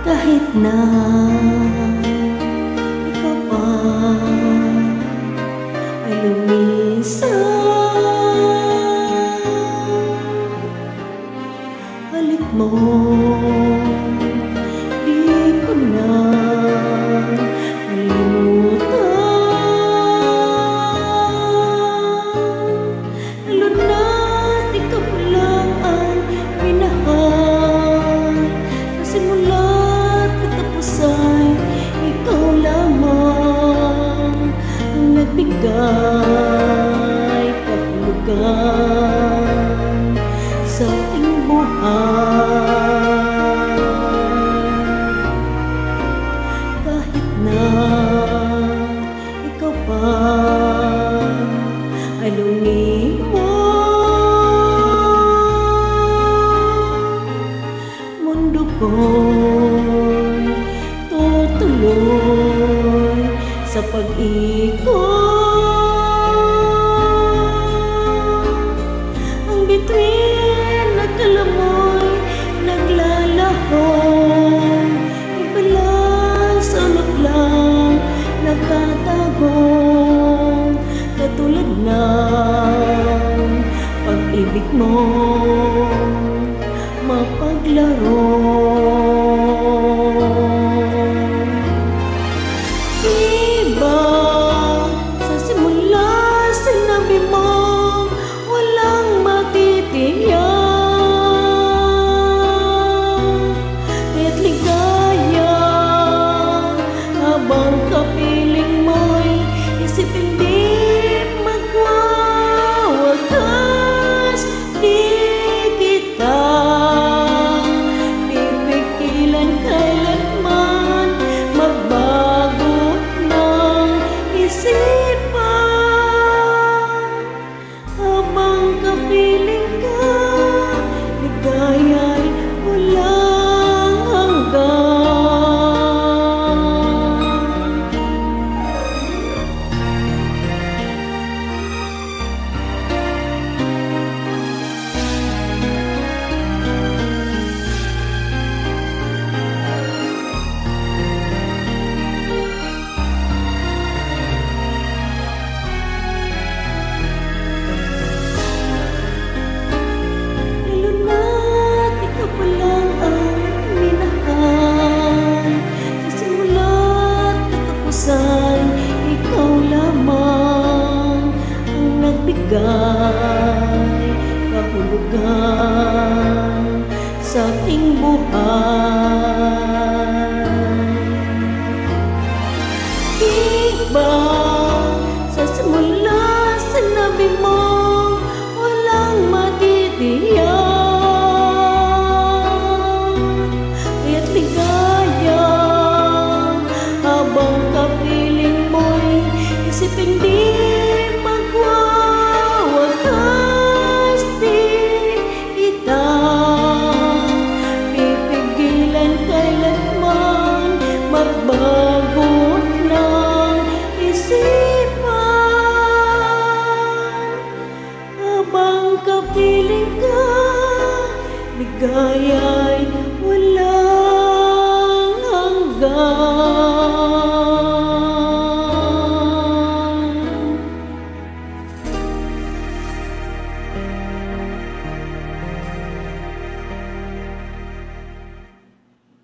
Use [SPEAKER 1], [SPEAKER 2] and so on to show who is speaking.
[SPEAKER 1] kahit na ikaw pa ay lumisan. Halik mo, di ko na malimutan. Lalo na't ikaw lang ang minahal, na simula't katapusay ikaw lamang ang nagbigay kahulugan sa ating buhay. Kahit na ikaw pa ay lumimot, mundo ko'y tutuloy sa pag-ikot. Ang bituin at kalamoy naglalahong, iba sa ulap lang nagtatagong, katulad ng pag-ibig mo mapaglaro. Iba sa simula, sinabi mo walang matitiyak, kaya't ligaya habang kapiling mo'y isipin di magwawagas. Di kita pipigilan kailanman magbago ng isipan. Habang kapiling ka, ligaya'y walang hanggan. Lalo na't ikaw pa lang ang minahal, sa simula't katapusan ikaw lamang ang nagbigay kahulugan sa ating buhay. Iba sa simula, sinabi mo walang matitiyak, kaya't ligaya habang kapiling mo'y isipin di magwawagas. Di kita pipigilan kailanman magbago ng isipan. Habang kapiling ka, ligaya'y walang hanggan.